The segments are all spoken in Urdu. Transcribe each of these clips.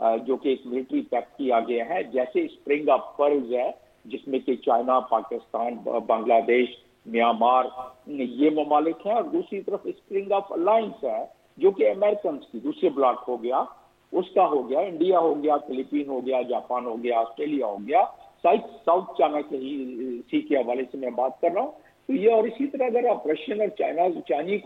جو کہ ایک ملٹری پیکٹ کیا گیا ہے، جیسے اسپرنگ آف پرلز ہے جس میں کہ چائنا، پاکستان، بنگلہ دیش، میانمار یہ ممالک ہیں، اور دوسری طرف اسپرنگ آف الائنس ہے جو کہ امریکنز کی دوسرے بلاک ہو گیا، اس کا ہو گیا، انڈیا ہو گیا، فلپین ہو گیا، جاپان ہو گیا، آسٹریلیا ہو گیا، ساؤتھ چائنا کے سی کے حوالے سے میں بات کر رہا ہوں. تو یہ، اور اسی طرح اگر آپ رشین اور چائنیز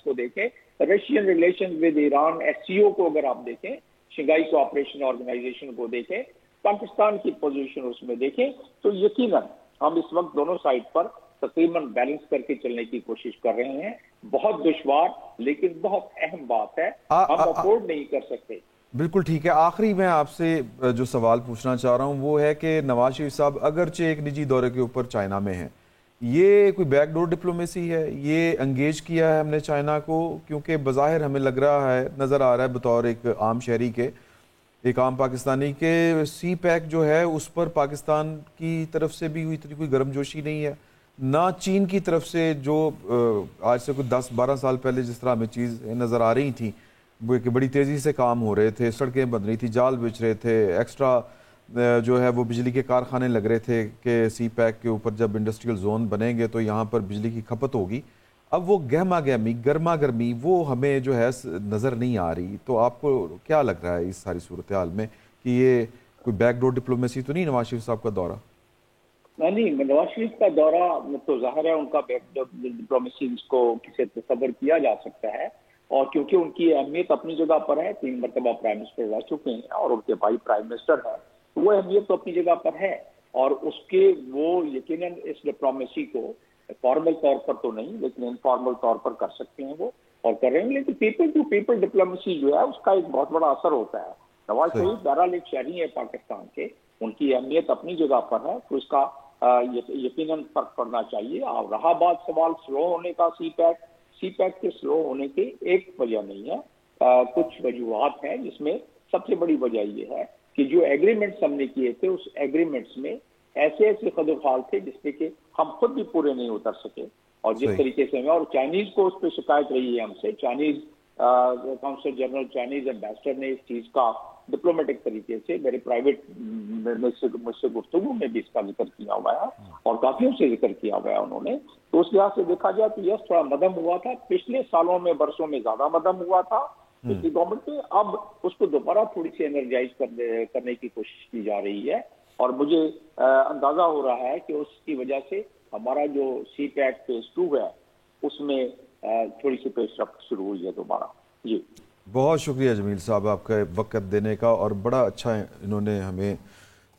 کو دیکھیں، Russian relation with Iran, S C O کو اگر آپ دیکھیں، شنگھائی کوآپریشن آرگنائزیشن کو دیکھیں، پاکستان کی پوزیشن اس میں دیکھیں، تو یقیناً ہم اس وقت دونوں سائڈ پر تقریباً بیلنس کر کے چلنے کی کوشش کر رہے ہیں. بہت دشوار لیکن بہت اہم بات ہے، ہم افورڈ نہیں کر سکتے. بالکل ٹھیک ہے. آخری میں آپ سے جو سوال پوچھنا چاہ رہا ہوں وہ ہے کہ نواز شریف صاحب اگرچہ ایک نجی دورے کے اوپر چائنا میں ہیں، یہ کوئی بیک ڈور ڈپلومیسی ہے؟ یہ انگیج کیا ہے ہم نے چائنا کو؟ کیونکہ بظاہر ہمیں لگ رہا ہے، نظر آ رہا ہے بطور ایک عام شہری کے، ایک عام پاکستانی کے، سی پیک جو ہے اس پر پاکستان کی طرف سے بھی اتنی کوئی گرم جوشی نہیں ہے، نہ چین کی طرف سے، جو آج سے کوئی 10-12 سال پہلے جس طرح ہمیں چیز نظر آ رہی تھیں کہ بڑی تیزی سے کام ہو رہے تھے، سڑکیں بن رہی تھی، جال بچ رہے تھے، ایکسٹرا جو ہے وہ بجلی کے کارخانے لگ رہے تھے کہ سی پیک کے اوپر جب انڈسٹریل زون بنیں گے تو یہاں پر بجلی کی کھپت ہوگی. اب وہ گرما گرمی وہ ہمیں جو ہے نظر نہیں آ رہی. تو آپ کو کیا لگ رہا ہے اس ساری صورتحال میں کہ یہ کوئی بیک ڈور ڈپلومیسی تو نہیں نواز شریف صاحب کا دورہ؟ نہیں، نواز شریف کا دورہ تو ظاہر ہے ان کا بیک ڈور ڈپلومیسی کو کسی تصور کیا جا سکتا ہے، اور کیونکہ ان کی اہمیت اپنی جگہ پر ہے، 3 مرتبہ پرائم منسٹر رہ چکے ہیں اور ان کے بھائی پرائم منسٹر ہیں، تو وہ اہمیت تو اپنی جگہ پر ہے، اور اس کے وہ یقیناً اس ڈپلومیسی کو فارمل طور پر تو نہیں لیکن انفارمل طور پر کر سکتے ہیں وہ، اور کر رہے ہیں. لیکن پیپل ٹو پیپل ڈپلومیسی جو ہے اس کا ایک بہت بڑا اثر ہوتا ہے. نواز شریف بہرحال ایک شہری ہے پاکستان کے، ان کی اہمیت اپنی جگہ پر ہے، تو اس کا یقیناً فرق پڑنا چاہیے. اور رہا بات سوال سلو ہونے کا، سی پیک کے سلو ہونے کی ایک وجہ نہیں ہے، کچھ وجوہات ہیں، جس میں سب سے بڑی وجہ یہ ہے کہ جو ایگریمنٹس ہم نے کیے تھے اس ایگریمنٹس میں ایسے خد و خال تھے جس پہ کہ ہم خود بھی پورے نہیں اتر سکے، اور جس طریقے سے اور چائنیز کو اس پہ شکایت رہی ہے ہم سے، Chinese council general, Chinese ambassador نے اس چیز کا ڈپلومیٹک طریقے سے میرے پرائیویٹ مجھ سے گفتگو میں بھی اس کا ذکر کیا ہوا ہے، اور کافیوں سے ذکر کیا ہوا ہے انہوں نے. تو اس لحاظ سے دیکھا جائے تو یس تھوڑا مدم ہوا تھا، پچھلے سالوں میں برسوں میں زیادہ مدم ہوا تھا پچھلی گورنمنٹ میں، اب اس کو دوبارہ تھوڑی سی انرجائز کرنے کی کوشش کی جا رہی ہے، اور مجھے اندازہ ہو رہا ہے کہ اس کی وجہ سے ہمارا جو سی پیک فیز 2 ہے اس میں تھوڑی سی پیش رفت شروع ہوئی ہے دوبارہ. جی بہت شکریہ جمیل صاحب آپ کا وقت دینے کا، اور بڑا اچھا انہوں نے ہمیں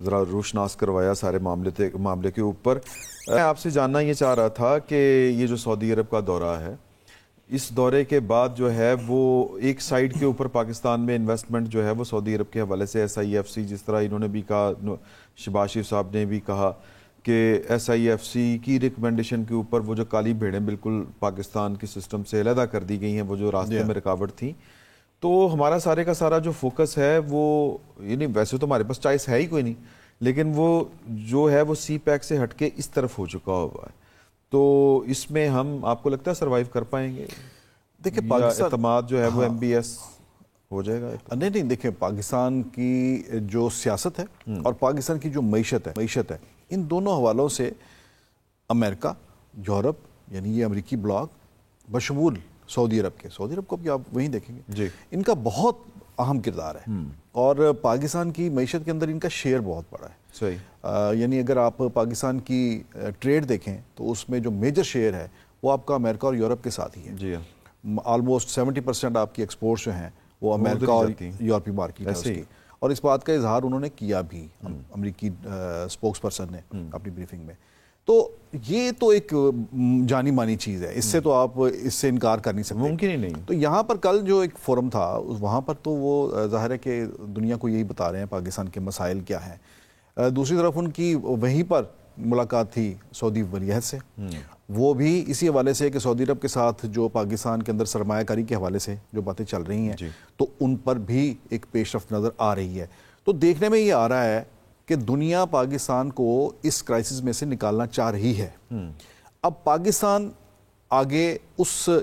ذرا روشناس کروایا سارے معاملے کے اوپر. میں آپ سے جاننا یہ چاہ رہا تھا کہ یہ جو سعودی عرب کا دورہ ہے، اس دورے کے بعد جو ہے وہ ایک سائیڈ کے اوپر پاکستان میں انویسٹمنٹ جو ہے وہ سعودی عرب کے حوالے سے SIFC، جس طرح انہوں نے بھی کہا، شہباز شریف صاحب نے بھی کہا کہ SIFC کی ریکمنڈیشن کے اوپر وہ جو کالی بھیڑیں بالکل پاکستان کے سسٹم سے علیحدہ کر دی گئی ہیں، وہ جو راستے میں رکاوٹ تھیں، تو ہمارا سارے کا سارا جو فوکس ہے وہ، یعنی ویسے تو ہمارے پاس چوائس ہے ہی کوئی نہیں، لیکن وہ جو ہے وہ سی پیک سے ہٹ کے اس طرف ہو چکا ہوا ہے. تو اس میں ہم، آپ کو لگتا ہے سروائیو کر پائیں گے؟ دیکھیں پاکستان اعتماد جو ہے وہ MBS ہو جائے گا؟ نہیں، دیکھیں پاکستان کی جو سیاست ہے اور پاکستان کی جو معیشت ہے، ان دونوں حوالوں سے امریکہ، یورپ، یعنی یہ امریکی بلاک بشمول سعودی عرب کو بھی آپ وہیں دیکھیں گے، ان کا بہت اہم کردار ہے، اور پاکستان کی معیشت کے اندر ان کا شیئر بہت بڑا ہے. صحیح. یعنی اگر آپ پاکستان کی ٹریڈ دیکھیں تو اس میں جو میجر شیئر ہے وہ آپ کا امریکہ اور یورپ کے ساتھ ہی ہے. جی ہاں، آلموسٹ 70% آپ کی ایکسپورٹس جو ہیں وہ امریکہ اور یورپی مارکیٹ ہے اس کی، اور اس بات کا اظہار انہوں نے کیا بھی، امریکی اسپوکس پرسن نے اپنی بریفنگ میں. تو یہ تو ایک جانی مانی چیز ہے، اس سے تو آپ اس سے انکار کر نہیں سکتے، ممکن ہی نہیں. تو یہاں پر کل جو ایک فورم تھا وہاں پر تو وہ ظاہر ہے کہ دنیا کو یہی بتا رہے ہیں پاکستان کے مسائل کیا ہیں. دوسری طرف ان کی وہیں پر ملاقات تھی سعودی ولیعہد سے، وہ بھی اسی حوالے سے کہ سعودی عرب کے ساتھ جو پاکستان کے اندر سرمایہ کاری کے حوالے سے جو باتیں چل رہی ہیں تو ان پر بھی ایک پیش رفت نظر آ رہی ہے. تو دیکھنے میں یہ آ رہا ہے کہ دنیا پاکستان کو اس کرائسس میں سے نکالنا چاہ رہی ہے. اب پاکستان آگے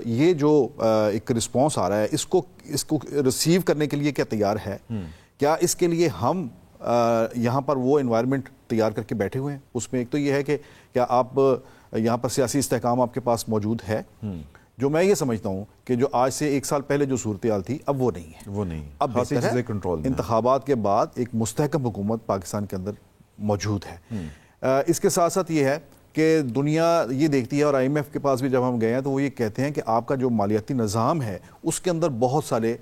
یہ جو ایک رسپانس آ رہا ہے اس کو ریسیو کرنے کے لیے کیا تیار ہے کیا اس کے لیے ہم یہاں پر وہ انوائرمنٹ تیار کر کے بیٹھے ہوئے ہیں؟ اس میں ایک تو یہ ہے کہ کیا آپ یہاں پر سیاسی استحکام آپ کے پاس موجود ہے؟ جو میں یہ سمجھتا ہوں کہ جو آج سے 1 سال پہلے جو صورتحال تھی اب وہ نہیں ہے، وہ نہیں، اب بہتر ہے کنٹرول انتخابات کے بعد ایک مستحکم حکومت پاکستان کے اندر موجود ہے۔ اس کے ساتھ ساتھ یہ ہے کہ دنیا یہ دیکھتی ہے، اور آئی ایم ایف کے پاس بھی جب ہم گئے ہیں تو وہ یہ کہتے ہیں کہ آپ کا جو مالیاتی نظام ہے اس کے اندر بہت سارے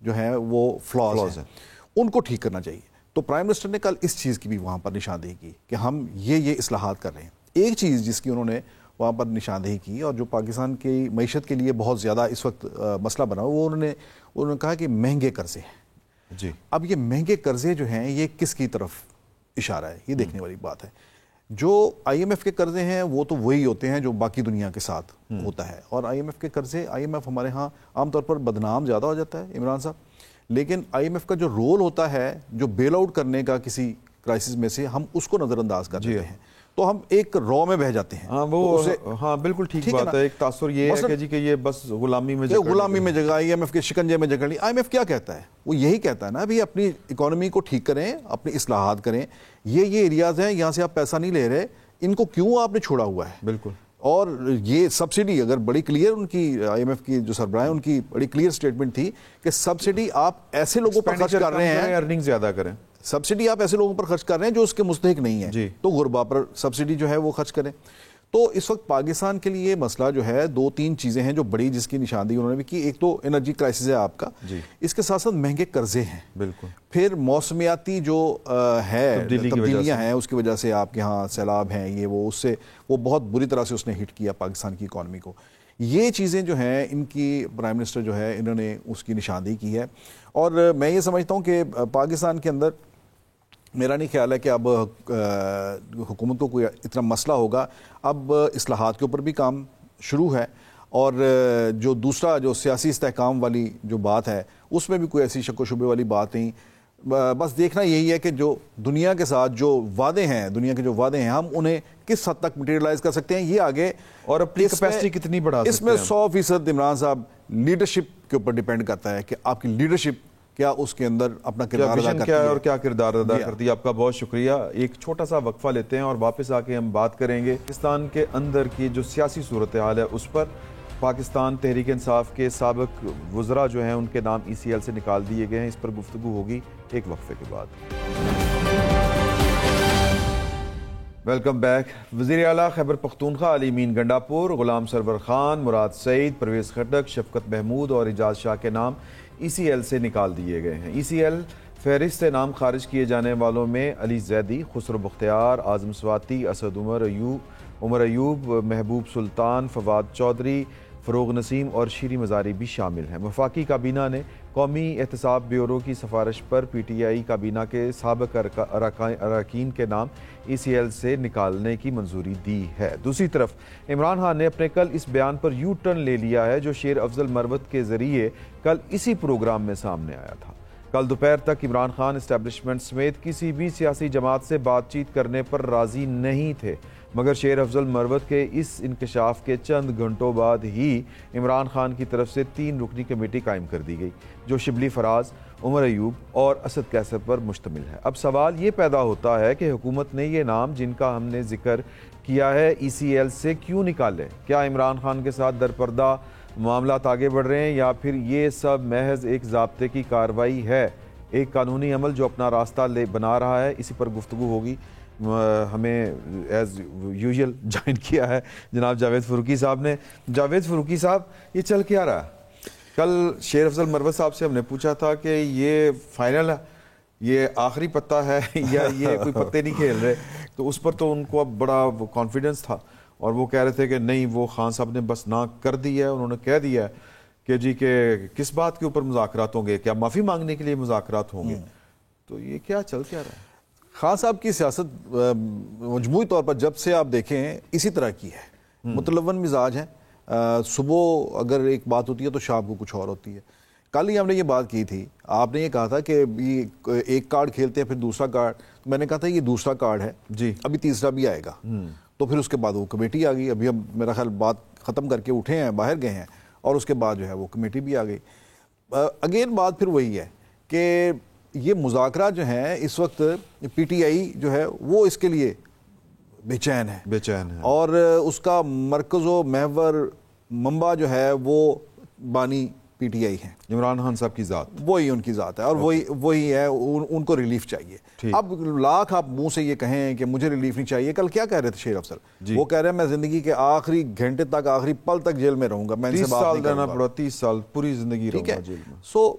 جو ہیں وہ فلاز ہیں، ان کو ٹھیک کرنا چاہیے۔ تو پرائم منسٹر نے کل اس چیز کی بھی وہاں پر نشاندہی کی کہ ہم یہ اصلاحات کر رہے ہیں۔ ایک چیز جس کی انہوں نے وہاں پر نشاندہی کی اور جو پاکستان کی معیشت کے لیے بہت زیادہ اس وقت مسئلہ بنا وہ انہوں نے کہا کہ مہنگے قرضے ہیں۔ جی، اب یہ مہنگے قرضے جو ہیں یہ کس کی طرف اشارہ ہے؟ یہ دیکھنے والی بات ہے۔ جو آئی ایم ایف کے قرضے ہیں وہ تو وہی ہوتے ہیں جو باقی دنیا کے ساتھ ہوتا ہے، اور آئی ایم ایف کے قرضے، آئی ایم ایف ہمارے ہاں عام طور پر بدنام زیادہ ہو جاتا ہے عمران صاحب، لیکن آئی ایم ایف کا جو رول ہوتا ہے جو بیل آؤٹ کرنے کا کسی کرائسس میں سے، ہم اس کو نظر انداز کر دیتے ہیں، تو ہم ایک رو میں بہہ جاتے ہیں۔ ہاں بالکل ٹھیک بات ہے۔ ایک تاثر یہ ہے کہ جی کہ یہ بس غلامی میں جگہ آئی ایم ایف کے شکنجے میں جکڑ لی۔ آئی ایم ایف کیا کہتا ہے؟ وہ یہی کہتا ہے نا بھی اپنی اکانومی کو ٹھیک کریں، اپنی اصلاحات کریں، یہ ایریاز ہیں یہاں سے آپ پیسہ نہیں لے رہے، ان کو کیوں آپ نے چھوڑا ہوا ہے؟ بالکل۔ اور یہ سبسڈی اگر بڑی کلیئر ان کی آئی ایم ایف کی جو سربراہ ہیں ان کی بڑی کلیئر سٹیٹمنٹ تھی کہ سبسڈی آپ ایسے لوگوں پر خرچ کر رہے ہیں، ارننگ زیادہ کریں، سبسڈی آپ ایسے لوگوں پر خرچ کر رہے ہیں جو اس کے مستحق نہیں ہیں، تو غربا پر سبسڈی جو ہے وہ خرچ کریں۔ تو اس وقت پاکستان کے لیے مسئلہ جو ہے 2-3 چیزیں ہیں جو بڑی جس کی نشاندہی انہوں نے بھی کی۔ ایک تو انرجی کرائسس ہے آپ کا، اس کے ساتھ ساتھ مہنگے قرضے ہیں، بالکل، پھر موسمیاتی جو ہے تبدیلیاں ہیں اس کی وجہ سے آپ کے ہاں سیلاب ہیں، یہ وہ اس سے وہ بہت بری طرح سے اس نے ہٹ کیا پاکستان کی اکانومی کو۔ یہ چیزیں جو ہیں ان کی پرائم منسٹر جو ہے انہوں نے اس کی نشاندہی کی ہے، اور میں یہ سمجھتا ہوں کہ پاکستان کے اندر میرا نہیں خیال ہے کہ اب حکومت کو کوئی اتنا مسئلہ ہوگا۔ اب اصلاحات کے اوپر بھی کام شروع ہے، اور جو دوسرا جو سیاسی استحکام والی جو بات ہے اس میں بھی کوئی ایسی شک و شبے والی بات نہیں۔ بس دیکھنا یہی ہے کہ جو دنیا کے ساتھ جو وعدے ہیں، دنیا کے جو وعدے ہیں، ہم انہیں کس حد تک مٹیریلائز کر سکتے ہیں، یہ آگے اور اپنی کیپیسٹی کتنی بڑھا سکتے ہیں۔ اس میں 100% عمران صاحب لیڈرشپ کے اوپر ڈیپینڈ کرتا ہے کہ آپ کی لیڈرشپ کیا اس کے اندر اپنا کردار ادا کرتی ہے اور کیا کردار ادا کرتی ہے۔ آپ کا بہت شکریہ۔ ایک چھوٹا سا وقفہ لیتے ہیں اور واپس آ کے ہم بات کریں گے پاکستان کے اندر کی جو سیاسی صورتحال ہے اس پر۔ پاکستان تحریک انصاف کے سابق وزراء جو ہیں ان کے نام ای سی ایل سے نکال دیے گئے ہیں، اس پر گفتگو ہوگی ایک وقفے کے بعد۔ Welcome back. وزیر اعلیٰ خیبر پختونخوا علی امین گنڈاپور، غلام سرور خان، مراد سعید، پرویز خٹک، شفقت محمود اور اعجاز شاہ کے نام ای سی ایل سے نکال دیے گئے ہیں۔ ای سی ایل فہرست سے نام خارج کیے جانے والوں میں علی زیدی، خسرو بختیار، اعظم سواتی، اسد عمر ایوب، محبوب سلطان، فواد چودھری، فروغ نسیم اور شیری مزاری بھی شامل ہیں۔ وفاقی کابینہ نے قومی احتساب بیورو کی سفارش پر پی ٹی آئی کابینہ کے سابق اراکین کے نام ای سی ایل سے نکالنے کی منظوری دی ہے۔ دوسری طرف عمران خان نے اپنے کل اس بیان پر یو ٹرن لے لیا ہے جو شیر افضل مروت کے ذریعے کل اسی پروگرام میں سامنے آیا تھا۔ کل دوپہر تک عمران خان اسٹیبلشمنٹ سمیت کسی بھی سیاسی جماعت سے بات چیت کرنے پر راضی نہیں تھے، مگر شیر افضل مروت کے اس انکشاف کے چند گھنٹوں بعد ہی عمران خان کی طرف سے 3 رکنی کمیٹی قائم کر دی گئی جو شبلی فراز، عمر ایوب اور اسد کیسر پر مشتمل ہے۔ اب سوال یہ پیدا ہوتا ہے کہ حکومت نے یہ نام جن کا ہم نے ذکر کیا ہے ای سی ایل سے کیوں نکالے؟ کیا عمران خان کے ساتھ درپردہ معاملات آگے بڑھ رہے ہیں یا پھر یہ سب محض ایک ضابطے کی کارروائی ہے، ایک قانونی عمل جو اپنا راستہ بنا رہا ہے؟ اسی پر گفتگو ہوگی۔ ہمیں ایز یوزول جوائن کیا ہے جناب جاوید فروکی صاحب نے۔ جاوید فروکی صاحب، یہ چل کیا رہا؟ کل شیر افضل مروت صاحب سے ہم نے پوچھا تھا کہ یہ فائنل ہے، یہ آخری پتہ ہے یا یہ کوئی پتے نہیں کھیل رہے، تو اس پر تو ان کو اب بڑا کانفیڈنس تھا اور وہ کہہ رہے تھے کہ نہیں، وہ خان صاحب نے بس نہ کر دی ہے، انہوں نے کہہ دیا ہے کہ جی کہ کس بات کے اوپر مذاکرات ہوں گے، کیا معافی مانگنے کے لیے مذاکرات ہوں گے؟ تو یہ کیا چل کیا رہا ہے؟ خان صاحب کی سیاست مجموعی طور پر جب سے آپ دیکھیں اسی طرح کی ہے، متلون مزاج ہے۔ صبح اگر ایک بات ہوتی ہے تو شام کو کچھ اور ہوتی ہے۔ کل ہی ہم نے یہ بات کی تھی، آپ نے یہ کہا تھا کہ ایک کارڈ کھیلتے ہیں پھر دوسرا کارڈ، میں نے کہا تھا یہ دوسرا کارڈ ہے جی، ابھی تیسرا بھی آئے گا۔ تو پھر اس کے بعد وہ کمیٹی آ گئی، ابھی ہم میرا خیال بات ختم کر کے اٹھے ہیں، باہر گئے ہیں، اور اس کے بعد جو ہے وہ کمیٹی بھی آ گئی۔ اگین بات پھر وہی ہے کہ یہ مذاکرات جو ہیں اس وقت پی ٹی آئی جو ہے وہ اس کے لیے بے چین ہے اور اس کا مرکز و محور منبع جو ہے وہ بانی پی ٹی آئی ہیں، عمران خان صاحب کی ذات، وہی ان کی ذات ہے اور وہی ہے، ان کو ریلیف چاہیے۔ اب لاکھ آپ منہ سے یہ کہیں کہ مجھے ریلیف نہیں چاہیے، کل کیا کہہ رہے تھے شیر افضل؟ وہ کہہ رہے ہیں میں زندگی کے آخری گھنٹے تک، آخری پل تک جیل میں رہوں گا، میں ان سے بات نہیں کروں گا۔ 30 سال پوری زندگی رہوں گا جیل میں۔ سو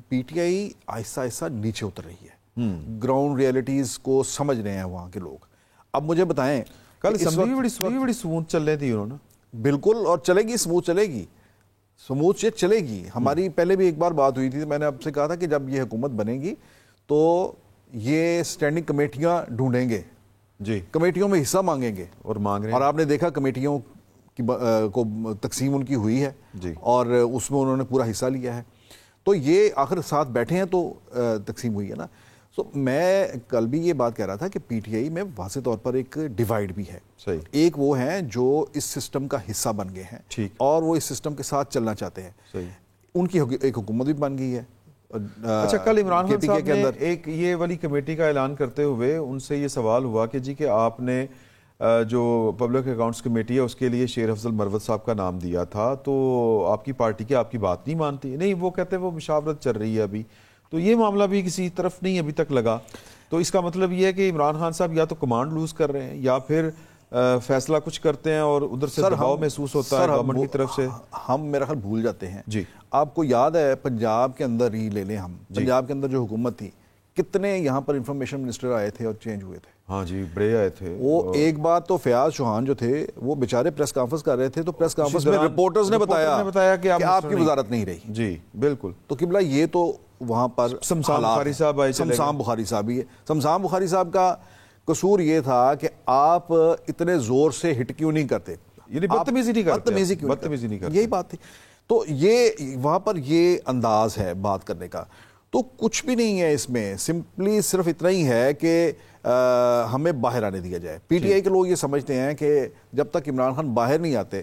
پی ٹی آئی آہستہ آہستہ نیچے اتر رہی ہے، گراؤنڈ ریئلٹیز کو سمجھ رہے ہیں وہاں کے لوگ۔ اب مجھے بتائیں، کل اسمبلی بھی بڑی سموتھ چل رہی تھی انہوں نے، بالکل، اور چلے گی، سموتھ چلے گی۔ ہماری پہلے بھی ایک بار بات ہوئی تھی، میں نے آپ سے کہا تھا کہ جب یہ حکومت بنے گی تو یہ سٹینڈنگ کمیٹیاں ڈھونڈیں گے، جی، کمیٹیوں میں حصہ مانگیں گے، اور مانگ رہے ہیں، اور آپ نے دیکھا کمیٹیوں کو تقسیم ان کی ہوئی ہے اور اس میں انہوں نے پورا حصہ لیا ہے، تو یہ آخر ساتھ بیٹھے ہیں تو تقسیم ہوئی ہے نا۔ تو میں کل بھی یہ بات کہہ رہا تھا کہ پی ٹی آئی میں واضح طور پر ایک ڈیوائیڈ بھی ہے، ایک وہ ہیں جو اس سسٹم کا حصہ بن گئے ہیں اور وہ اس سسٹم کے ساتھ چلنا چاہتے ہیں، ان کی ایک حکومت بھی بن گئی ہے۔ اچھا، کل عمران خان صاحب نے ایک یہ والی کمیٹی کا اعلان کرتے ہوئے ان سے یہ سوال ہوا کہ جی کہ آپ نے جو پبلک اکاؤنٹس کمیٹی ہے اس کے لیے شیر افضل مروت صاحب کا نام دیا تھا، تو آپ کی پارٹی کی آپ کی بات نہیں مانتی؟ نہیں، وہ کہتے ہیں وہ مشاورت چل رہی ہے ابھی، تو یہ معاملہ بھی کسی طرف نہیں ابھی تک لگا، تو اس کا مطلب یہ ہے کہ عمران خان صاحب یا تو کمانڈ لوز کر رہے ہیں یا پھر فیصلہ کچھ کرتے ہیں اور ادھر سے دباؤ محسوس ہوتا ہے گورنمنٹ کی طرف سے۔ ہم میرا خیال بھول جاتے ہیں، جی آپ کو یاد ہے پنجاب کے اندر ہی لے لیں، ہم پنجاب کے اندر جو حکومت تھی کتنے یہاں پر انفارمیشن منسٹر آئے تھے اور چینج ہوئے تھے؟ ہاں جی، بڑے آئے تھے۔ وہ ایک بات تو فیاض چوہان جو تھے وہ بیچارے پریس کانفرنس کر رہے تھے، تو پریس کانفرنس میں رپورٹرز نے بتایا کہ آپ کی وزارت نہیں رہی۔ جی بالکل، تو قبلہ یہ تو وہاں پر شمشان بخاری صاحب آئے، شمشان بخاری صاحب ہی ہے۔ شمشان بخاری صاحب کا قصور یہ تھا کہ آپ اتنے زور سے ہٹ کیوں نہیں کرتے، یعنی بدتمیزی نہیں کرتے، یہی بات تھی۔ تو یہ وہاں پر یہ انداز ہے بات کرنے کا، تو کچھ بھی نہیں ہے اس میں، سمپلی صرف اتنا ہی ہے کہ ہمیں باہر آنے دیا جائے۔ پی ٹی آئی کے لوگ یہ سمجھتے ہیں کہ جب تک عمران خان باہر نہیں آتے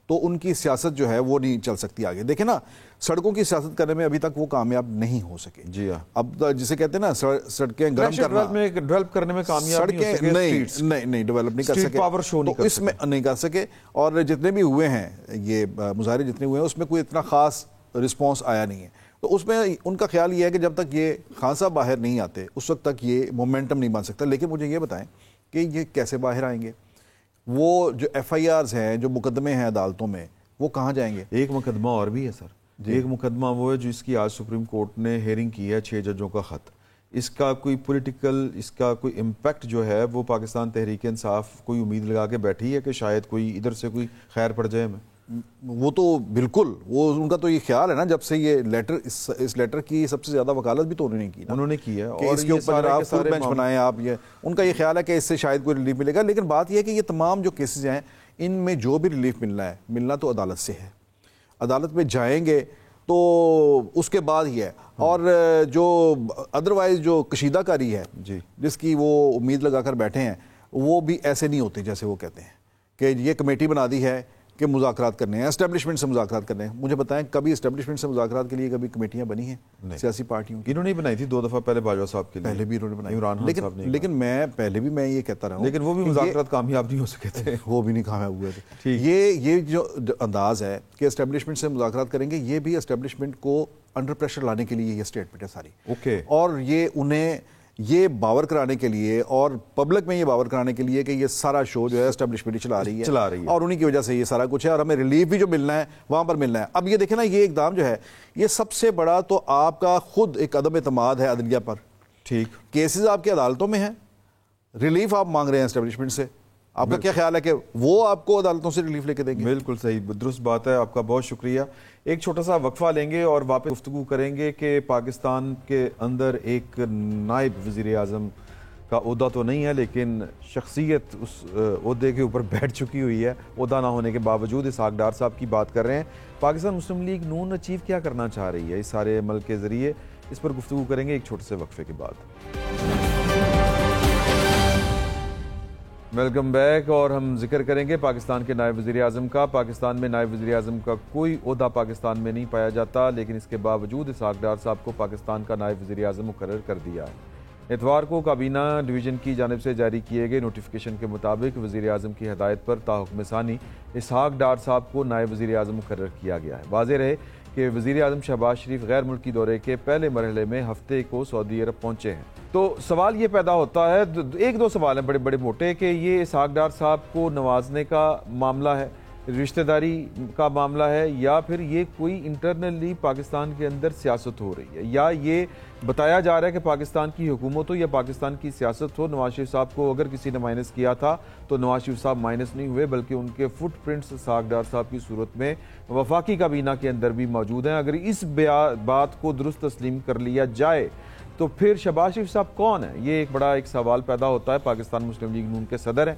تو ان کی سیاست جو ہے وہ نہیں چل سکتی آگے۔ دیکھیں نا، سڑکوں کی سیاست کرنے میں ابھی تک وہ کامیاب نہیں ہو سکے۔ جی ہاں، اب جسے کہتے ہیں نا سڑکیں گرم کرنا، ڈیولپ کرنے میں کامیاب نہیں ڈیولپ نہیں کر سکے، پاور شو تو اس میں نہیں کر سکے، اور جتنے بھی ہوئے ہیں یہ مظاہرے جتنے ہوئے ہیں اس میں کوئی اتنا خاص رسپانس آیا نہیں ہے۔ تو اس میں ان کا خیال یہ ہے کہ جب تک یہ خان صاحب باہر نہیں آتے اس وقت تک یہ مومنٹم نہیں بن سکتا۔ لیکن مجھے یہ بتائیں کہ یہ کیسے باہر آئیں گے؟ وہ جو ایف آئی آرز ہیں، جو مقدمے ہیں عدالتوں میں، وہ کہاں جائیں گے؟ ایک مقدمہ اور بھی ہے سر، ایک مقدمہ وہ ہے جس کی آج سپریم کورٹ نے ہیئرنگ کی ہے 6 ججوں کا خط، اس کا کوئی پولیٹیکل، اس کا کوئی امپیکٹ جو ہے وہ پاکستان تحریک انصاف کوئی امید لگا کے بیٹھی ہے کہ شاید کوئی ادھر سے کوئی خیر پڑ جائے ہمیں؟ وہ تو بالکل، وہ ان کا تو یہ خیال ہے نا، جب سے یہ لیٹر، اس لیٹر کی سب سے زیادہ وکالت بھی تو انہوں نے کی نا، انہوں نے کی ہے، اور اس کے اوپر آپ فل بینچ بنائیں آپ، یہ ان کا یہ خیال ہے کہ اس سے شاید کوئی ریلیف ملے گا۔ لیکن بات یہ ہے کہ یہ تمام جو کیسز ہیں ان میں جو بھی ریلیف ملنا تو عدالت سے ہے، عدالت میں جائیں گے تو اس کے بعد ہی ہے، اور جو ادروائز جو کشیدہ کاری ہے جس کی وہ امید لگا کر بیٹھے ہیں، وہ بھی ایسے نہیں ہوتے جیسے وہ کہتے ہیں کہ یہ کمیٹی بنا دی ہے کہ مذاکرات کرنے ہیں، اسٹیبلشمنٹ سے مذاکرات کرنے ہیں۔ مجھے بتائیں کبھی اسٹیبلشمنٹ سے مذاکرات کے لیے کبھی کمیٹیاں بنی ہیں سیاسی پارٹیوں کی؟ انہوں نے بنائی تھی 2 دفعہ پہلے باجوہ صاحب کے لیے، پہلے بھی انہوں نے بنائی، عمران خان صاحب نے، لیکن میں پہلے بھی میں یہ کہتا رہا ہوں، لیکن وہ بھی مذاکرات کامیاب نہیں ہو سکے تھے، وہ بھی نہیں کامیاب ہوئے تھے۔ یہ جو انداز ہے کہ اسٹیبلشمنٹ سے مذاکرات کریں گے، یہ بھی اسٹیبلشمنٹ کو انڈر پریشر لانے کے لیے یہ اسٹیٹمنٹ ہے ساری، اور یہ انہیں یہ باور کرانے کے لیے اور پبلک میں یہ باور کرانے کے لیے کہ یہ سارا شو جو ہے اسٹیبلشمنٹ چلا رہی ہے اور انہی کی وجہ سے یہ سارا کچھ ہے، اور ہمیں ریلیف بھی جو ملنا ہے وہاں پر ملنا ہے۔ اب یہ دیکھیں نا، یہ اقدام جو ہے یہ سب سے بڑا تو آپ کا خود ایک عدم اعتماد ہے عدلیہ پر، ٹھیک، کیسز آپ کے عدالتوں میں ہیں، ریلیف آپ مانگ رہے ہیں اسٹیبلشمنٹ سے، آپ کا کیا خیال ہے کہ وہ آپ کو عدالتوں سے ریلیف لے کے دیں گے؟ بالکل صحیح، درست بات ہے، آپ کا بہت شکریہ۔ ایک چھوٹا سا وقفہ لیں گے اور واپس گفتگو کریں گے کہ پاکستان کے اندر ایک نائب وزیر اعظم کا عہدہ تو نہیں ہے لیکن شخصیت اس عہدے کے اوپر بیٹھ چکی ہوئی ہے، عہدہ نہ ہونے کے باوجود۔ اسحاق ڈار صاحب کی بات کر رہے ہیں، پاکستان مسلم لیگ نون اچیو کیا کرنا چاہ رہی ہے اس سارے عمل کے ذریعے، اس پر گفتگو کریں گے ایک چھوٹے سے وقفے کے بعد۔ Welcome back. اور ہم ذکر کریں گے پاکستان کے نائب وزیر اعظم کا. پاکستان میں نائب وزیر اعظم کا کوئی عہدہ پاکستان میں نہیں پایا جاتا، لیکن اس کے باوجود اسحاق ڈار صاحب کو پاکستان کا نائب وزیر اعظم مقرر کر دیا ہے. اتوار کو کابینہ ڈویژن کی جانب سے جاری کیے گئے نوٹیفیکیشن کے مطابق وزیر اعظم کی ہدایت پر تاحکم ثانی اسحاق ڈار صاحب کو نائب وزیر اعظم مقرر کیا گیا ہے. واضح رہے کہ وزیر اعظم شہباز شریف غیر ملکی دورے کے پہلے مرحلے میں ہفتے کو سعودی عرب پہنچے ہیں. تو سوال یہ پیدا ہوتا ہے، ایک دو سوال ہیں بڑے بڑے موٹے، کہ یہ اسحاق ڈار صاحب کو نوازنے کا معاملہ ہے، رشتہ داری کا معاملہ ہے، یا پھر یہ کوئی انٹرنلی پاکستان کے اندر سیاست ہو رہی ہے، یا یہ بتایا جا رہا ہے کہ پاکستان کی حکومت ہو یا پاکستان کی سیاست ہو. نواز شریف صاحب کو اگر کسی نے مائنس کیا تھا تو نواز شریف صاحب مائنس نہیں ہوئے، بلکہ ان کے فٹ پرنٹس اسحاق ڈار صاحب کی صورت میں وفاقی کابینہ کے اندر بھی موجود ہیں. اگر اس بات کو درست تسلیم کر لیا جائے تو پھر شہباز شریف صاحب کون ہیں؟ یہ ایک بڑا ایک سوال پیدا ہوتا ہے. پاکستان مسلم لیگ نون کے صدر ہیں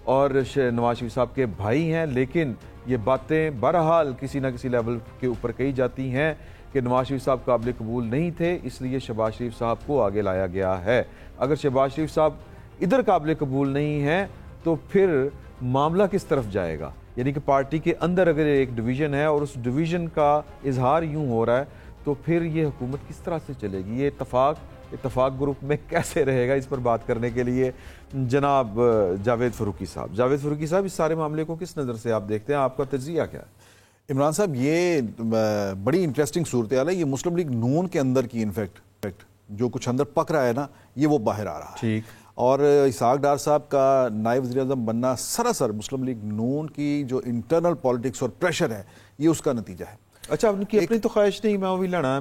اور نواز شریف صاحب کے بھائی ہیں، لیکن یہ باتیں بہرحال کسی نہ کسی لیول کے اوپر کہی جاتی ہیں کہ نواز شریف صاحب قابل قبول نہیں تھے، اس لیے شہباز شریف صاحب کو آگے لایا گیا ہے. اگر شہباز شریف صاحب ادھر قابل قبول نہیں ہیں تو پھر معاملہ کس طرف جائے گا؟ یعنی کہ پارٹی کے اندر اگر ایک ڈویژن ہے اور اس ڈویژن کا اظہار یوں ہو رہا ہے تو پھر یہ حکومت کس طرح سے چلے گی؟ یہ اتفاق گروپ میں کیسے رہے گا؟ اس پر بات کرنے کے لیے جناب جاوید فروقی صاحب. جاوید فروقی صاحب، اس سارے معاملے کو کس نظر سے آپ دیکھتے ہیں؟ آپ کا تجزیہ کیا ہے؟ عمران صاحب، یہ بڑی انٹرسٹنگ صورتحال ہے. یہ مسلم لیگ نون کے اندر کی انفیکٹ جو کچھ اندر پک رہا ہے نا، یہ وہ باہر آ رہا ہے. ٹھیک. اور اسحاق ڈار صاحب کا نائب وزیر اعظم بننا سراسر مسلم لیگ نون کی جو انٹرنل پالیٹکس اور پریشر ہے، یہ اس کا نتیجہ ہے. اچھا، ان کی اپنی تو خواہش نہیں میں وہی لڑا ہے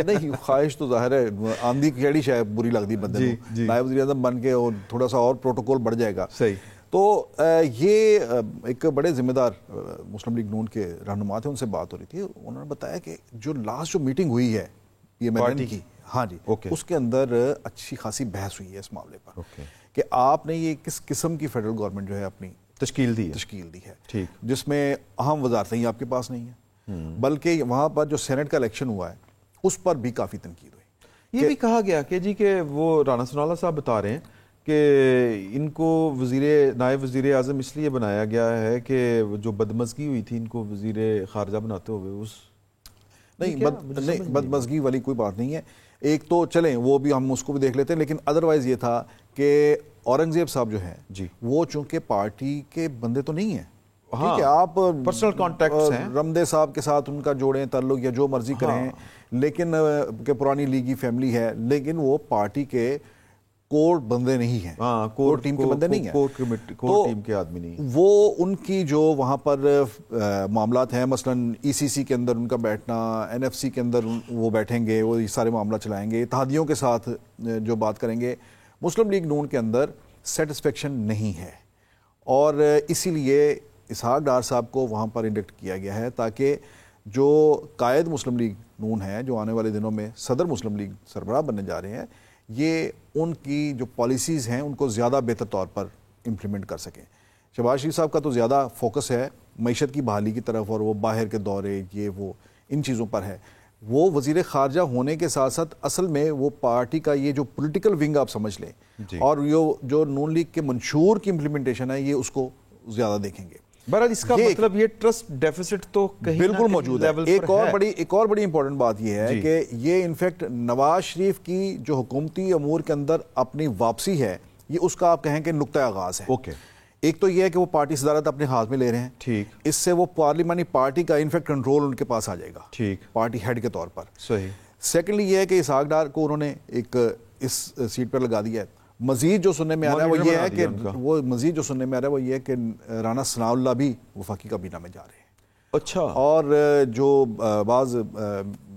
نہیں، خواہش تو ظاہر ہے آندھی کیڑی شاید بری لگتی بندے کو. نائب وزیر اعظم بن کے اور تھوڑا سا اور پروٹوکول بڑھ جائے گا. صحیح. تو یہ ایک بڑے ذمہ دار مسلم لیگ نون کے رہنما تھے، ان سے بات ہو رہی تھی. انہوں نے بتایا کہ جو لاسٹ جو میٹنگ ہوئی ہے یہ پارٹی کی، ہاں جی، اس کے اندر اچھی خاصی بحث ہوئی ہے اس معاملے پر کہ آپ نے یہ کس قسم کی فیڈرل گورنمنٹ جو ہے اپنی تشکیل دی ہے، جس میں اہم وزارتیں ہی آپ کے پاس نہیں ہیں، بلکہ وہاں پر جو سینٹ کا الیکشن ہوا ہے اس پر بھی کافی تنقید ہوئی. یہ بھی کہا گیا کہ جی کہ وہ رانا ثناءاللہ صاحب بتا رہے ہیں کہ ان کو نائب وزیر اعظم اس لیے بنایا گیا ہے کہ جو بدمزگی ہوئی تھی ان کو وزیر خارجہ بناتے ہوئے. نہیں، بدمزگی والی کوئی بات نہیں ہے. ایک تو چلیں وہ بھی ہم اس کو بھی دیکھ لیتے ہیں، لیکن ادروائز یہ تھا کہ اورنگزیب صاحب جو ہیں جی، وہ چونکہ پارٹی کے بندے تو نہیں ہیں، ٹھیک ہے، آپ پرسنل کانٹیکٹس ہیں، رمدے صاحب کے ساتھ ان کا جوڑیں تعلق یا جو مرضی کریں، لیکن کہ پرانی لیگی فیملی ہے، لیکن وہ پارٹی کے کور بندے نہیں ہیں، کور ٹیم کے بندے نہیں ہیں، کور ٹیم کے آدمی نہیں. وہ ان کی جو وہاں پر معاملات ہیں، مثلاً ای سی سی کے اندر ان کا بیٹھنا، این ایف سی کے اندر وہ بیٹھیں گے، وہ یہ سارے معاملہ چلائیں گے، اتحادیوں کے ساتھ جو بات کریں گے، مسلم لیگ نون کے اندر سیٹسفیکشن نہیں ہے. اور اسی لیے اسحاق ڈار صاحب کو وہاں پر انڈکٹ کیا گیا ہے تاکہ جو قائد مسلم لیگ نون ہے، جو آنے والے دنوں میں صدر مسلم لیگ سربراہ بننے جا رہے ہیں، یہ ان کی جو پالیسیز ہیں ان کو زیادہ بہتر طور پر امپلیمنٹ کر سکیں. شہباز شریف صاحب کا تو زیادہ فوکس ہے معیشت کی بحالی کی طرف، اور وہ باہر کے دورے یہ وہ ان چیزوں پر ہے. وہ وزیر خارجہ ہونے کے ساتھ ساتھ اصل میں وہ پارٹی کا یہ جو پولیٹیکل ونگ آپ سمجھ لیں اور جو نون لیگ کے منشور کی امپلیمنٹیشن ہے، یہ اس کو زیادہ دیکھیں گے. بہرحال اس کا مطلب یہ ٹرسٹ ڈیفیسٹ تو کہیں بالکل موجود ہے. ایک اور بڑی امپورٹنٹ بات یہ ہے کہ یہ انفیکٹ نواز شریف کی جو حکومتی امور کے اندر اپنی واپسی ہے، یہ اس کا آپ کہیں کہ نقطہ آغاز ہے. ایک تو یہ ہے کہ وہ پارٹی صدارت اپنے ہاتھ میں لے رہے ہیں، ٹھیک، اس سے وہ پارلیمانی پارٹی کا انفیکٹ کنٹرول ان کے پاس آ جائے گا، ٹھیک، پارٹی ہیڈ کے طور پر. صحیح. سیکنڈلی یہ ہے کہ اسحاق ڈار کو انہوں نے ایک اس سیٹ پر لگا دیا ہے. مزید جو سننے میں آ رہا ہے وہ یہ ہے کہ رانا ثناءاللہ بھی وفاقی کابینہ میں جا رہے ہیں. اچھا. اور جو بعض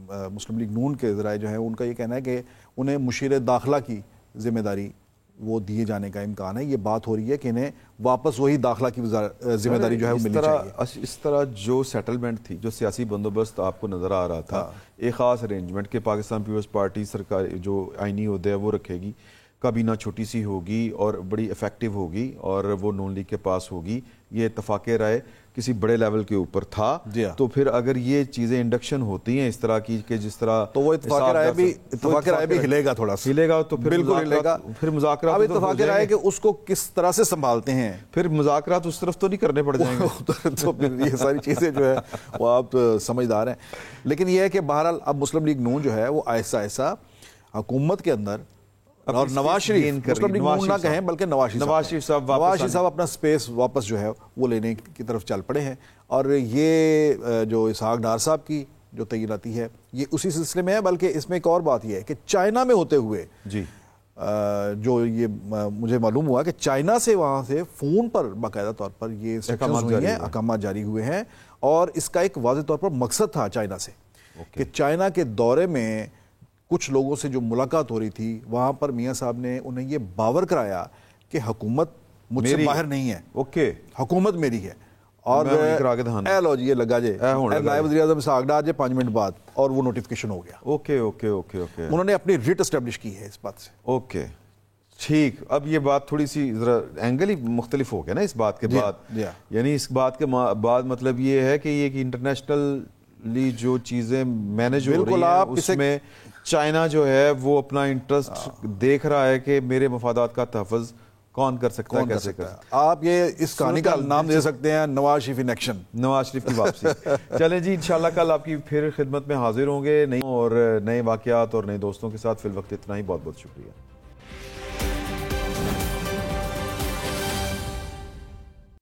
مسلم لیگ نون کے ذرائع جو ہیں ان کا یہ کہنا ہے کہ انہیں مشیر داخلہ کی ذمہ داری وہ دیے جانے کا امکان ہے. یہ بات ہو رہی ہے کہ انہیں واپس وہی داخلہ کی ذمہ داری جو ہے وہ ملنی چاہیے. اس طرح جو سیٹلمنٹ تھی، جو سیاسی بندوبست آپ کو نظر آ رہا تھا، ایک خاص ارینجمنٹ کہ پاکستان پیپلز پارٹی سرکار جو آئینی عہدے ہے وہ رکھے گی، کابینہ چھوٹی سی ہوگی اور بڑی افیکٹو ہوگی اور وہ نون لیگ کے پاس ہوگی، یہ اتفاق رائے کسی بڑے لیول کے اوپر تھا. تو پھر اگر یہ چیزیں انڈکشن ہوتی ہیں اس طرح کی کہ جس طرح تو وہ اتفاق رائے بھی ہلے گا، تھوڑا سا ہلے گا، تو پھر بالکل ہلے گا. پھر مذاکرات اب اتفاق رائے کہ اس کو کس طرح سے سنبھالتے ہیں، پھر مذاکرات اس طرف تو نہیں کرنے پڑ جائیں گے. تو پھر یہ ساری چیزیں جو ہے وہ آپ سمجھدار ہیں. لیکن یہ ہے کہ بہرحال اب مسلم لیگ نون جو ہے وہ آہستہ آہستہ حکومت کے اندر، اور نواز شریف مسلم لیگ نون نہ کہیں بلکہ نواز شریف صاحب اپنا سپیس واپس جو ہے وہ لینے کی طرف چل پڑے ہیں. اور یہ جو اسحاق ڈار صاحب کی جو تعیناتی ہے یہ اسی سلسلے میں ہے. بلکہ اس میں ایک اور بات یہ ہے کہ چائنا میں ہوتے ہوئے جو یہ مجھے معلوم ہوا کہ چائنا سے وہاں سے فون پر باقاعدہ طور پر یہ احکامات جاری ہوئے ہیں. اور اس کا ایک واضح طور پر مقصد تھا چائنا سے کہ چائنا کے دورے میں کچھ لوگوں سے جو ملاقات ہو رہی تھی وہاں پر میاں صاحب نے انہیں یہ باور کرایا کہ حکومت مجھ سے باہر نہیں ہے، حکومت میری ہے. اور اے لو جی یہ لگا جے نائب وزیر اعظم اسحاق ڈار جے 5 منٹ بعد اور وہ نوٹیفیکیشن ہو گیا. انہوں نے اپنی ریٹ اسٹیبلش کی ہے اس بات سے. ٹھیک، اب یہ بات تھوڑی سی ذرا اینگل ہی مختلف ہو گیا نا اس بات کے بعد. یعنی اس بات کے بعد مطلب یہ ہے کہ یہ انٹرنیشنلی جو چیزیں مینج ہو رہی ہیں اس میں چائنا جو ہے وہ اپنا انٹرسٹ دیکھ رہا ہے کہ میرے مفادات کا تحفظ کون کر سکتا ہے، کیسے کر سکتا ہے. آپ یہ اس کہانی کا نام دے سکتے ہیں نواز شریف ان ایکشن، نواز شریف کی واپسی. چلیں جی، انشاءاللہ کل آپ کی پھر خدمت میں حاضر ہوں گے نئے واقعات اور نئے دوستوں کے ساتھ. فی الوقت اتنا ہی، بہت بہت شکریہ.